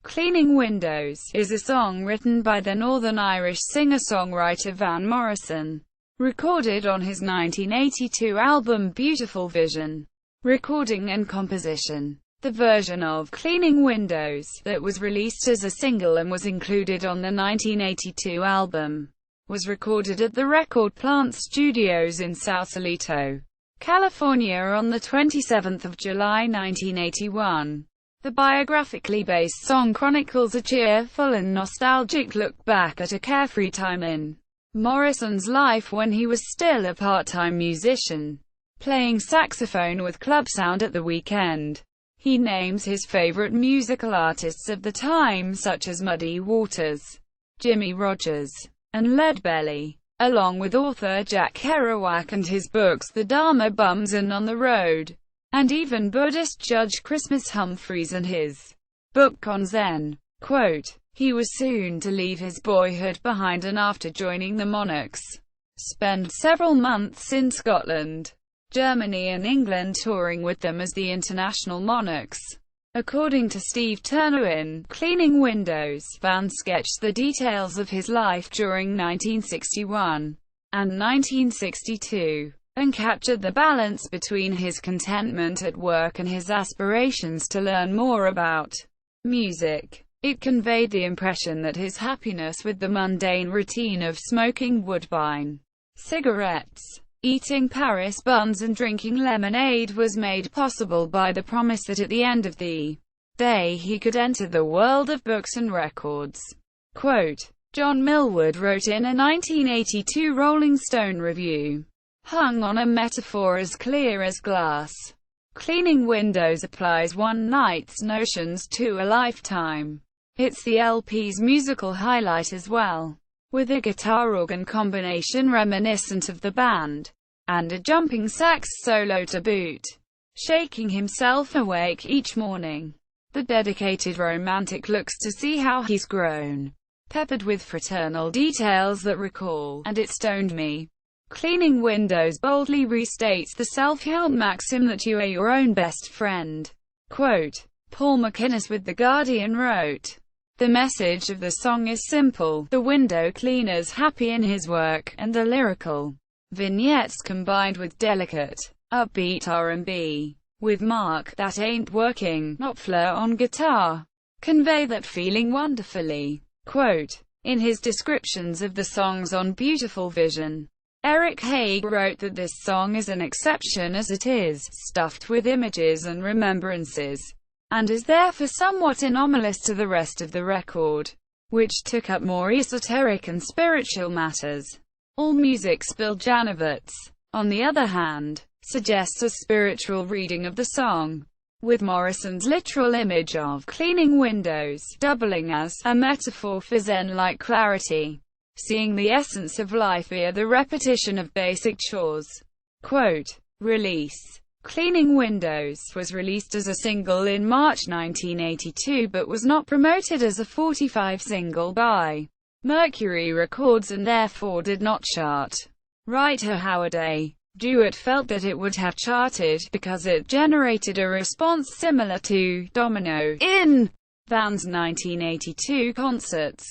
Cleaning Windows is a song written by the Northern Irish singer-songwriter Van Morrison, recorded on his 1982 album Beautiful Vision. Recording and composition. The version of Cleaning Windows that was released as a single and was included on the 1982 album was recorded at the Record Plant Studios in Sausalito, California on the 27th of July 1981. The biographically based song chronicles a cheerful and nostalgic look back at a carefree time in Morrison's life when he was still a part-time musician, playing saxophone with club sound at the weekend. He names his favorite musical artists of the time such as Muddy Waters, Jimmy Rogers, and Leadbelly, along with author Jack Kerouac and his books The Dharma Bums and On the Road, and even Buddhist Judge Christmas Humphreys and his book on Zen. Quote, he was soon to leave his boyhood behind and after joining the Monarchs, spend several months in Scotland, Germany and England touring with them as the International Monarchs. According to Steve Turner in Cleaning Windows, Van sketched the details of his life during 1961 and 1962, and captured the balance between his contentment at work and his aspirations to learn more about music. It conveyed the impression that his happiness with the mundane routine of smoking Woodbine cigarettes, eating Paris buns and drinking lemonade was made possible by the promise that at the end of the day he could enter the world of books and records. Quote, John Millwood wrote in a 1982 Rolling Stone review, hung on a metaphor as clear as glass. Cleaning Windows applies one night's notions to a lifetime. It's the LP's musical highlight as well, with a guitar-organ combination reminiscent of the band, and a jumping sax solo to boot. Shaking himself awake each morning. The dedicated romantic looks to see how he's grown, peppered with fraternal details that recall, and it stoned me. Cleaning Windows boldly restates the self-help maxim that you are your own best friend. Quote, Paul McInnes with The Guardian wrote, the message of the song is simple, the window cleaner's happy in his work, and the lyrical vignettes combined with delicate, upbeat R&B, with Mark, that ain't working, Knopfler on guitar, convey that feeling wonderfully. Quote, in his descriptions of the songs on Beautiful Vision, Eric Haig wrote that this song is an exception as it is stuffed with images and remembrances, and is therefore somewhat anomalous to the rest of the record, which took up more esoteric and spiritual matters. AllMusic Bill Janovitz, on the other hand, suggests a spiritual reading of the song, with Morrison's literal image of cleaning windows doubling as a metaphor for Zen-like clarity, seeing the essence of life via the repetition of basic chores. Quote, release. Cleaning Windows was released as a single in March 1982 but was not promoted as a 45 single by Mercury Records and therefore did not chart. Writer Howard A. Jewett felt that it would have charted because it generated a response similar to Domino in Van's 1982 concerts.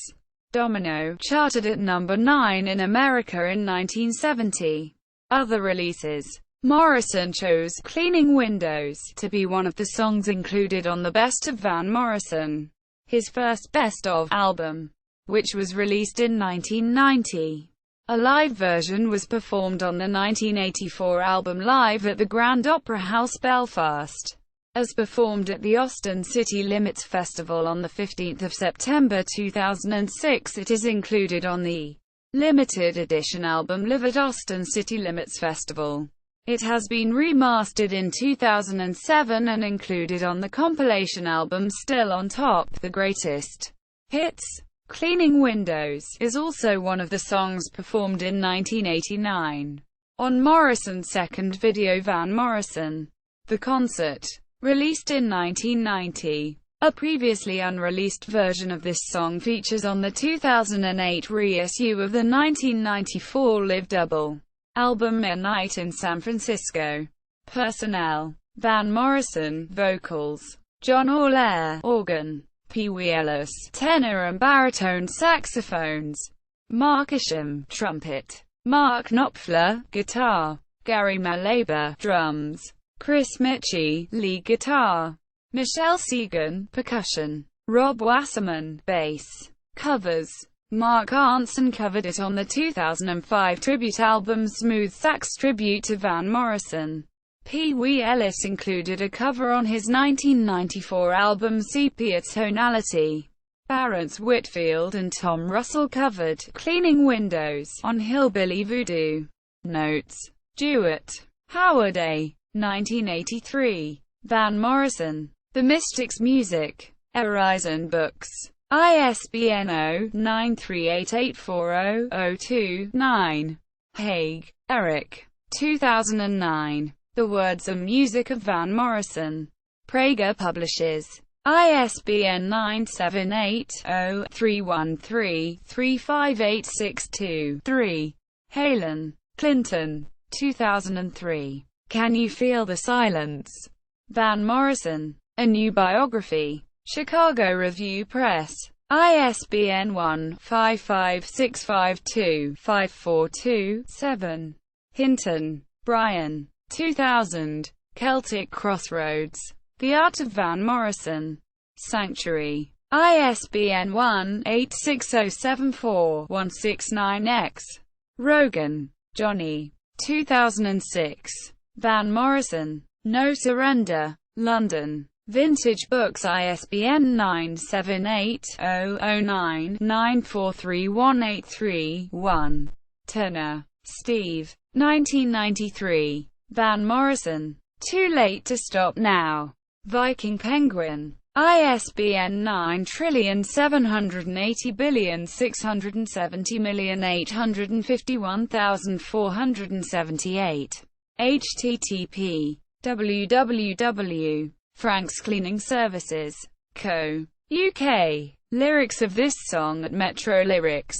Domino charted at number 9 in America in 1970. Other releases. Morrison chose Cleaning Windows to be one of the songs included on the Best of Van Morrison, his first Best of album, which was released in 1990. A live version was performed on the 1984 album Live at the Grand Opera House, Belfast, as performed at the Austin City Limits Festival on 15 September 2006. It is included on the limited edition album Live at Austin City Limits Festival. It has been remastered in 2007 and included on the compilation album Still on Top, The Greatest Hits. Cleaning Windows is also one of the songs performed in 1989 on Morrison's second video Van Morrison, The Concert, released in 1990. A previously unreleased version of this song features on the 2008 reissue of the 1994 Live Double album A Night in San Francisco. Personnel: Van Morrison, vocals, John Allaire, organ, Pee Wee Ellis, tenor and baritone saxophones. Mark Isham, trumpet. Mark Knopfler, guitar. Gary Malaber, drums. Chris Mitchie, lead guitar. Michelle Segan, percussion. Rob Wasserman, bass. Covers. Mark Arnson covered it on the 2005 tribute album Smooth Sax Tribute to Van Morrison. Pee Wee Ellis included a cover on his 1994 album Sepia Tonality. Barrence Whitfield and Tom Russell covered Cleaning Windows on Hillbilly Voodoo. Notes. Jewett. Howard A. 1983. Van Morrison. The Mystics Music. Horizon Books. ISBN 0-938840029. Haig, Eric. 2009. The Words and Music of Van Morrison. Prager Publishers. ISBN 978-0-313-35862-3. Halen, Clinton. 2003. Can You Feel the Silence? Van Morrison. A New Biography. Chicago Review Press. ISBN 1-55652-542-7. Hinton, Brian. 2000. Celtic Crossroads. The Art of Van Morrison. Sanctuary. ISBN 1-86074-169-X. Rogan, Johnny. 2006. Van Morrison. No Surrender. London. Vintage Books. ISBN 978-0-09-943183-1. Turner, Steve. 1993. Van Morrison. Too Late to Stop Now. Viking Penguin. ISBN 9780670851478. http www. Frank's Cleaning Services. Co. UK. Lyrics of this song at Metro Lyrics.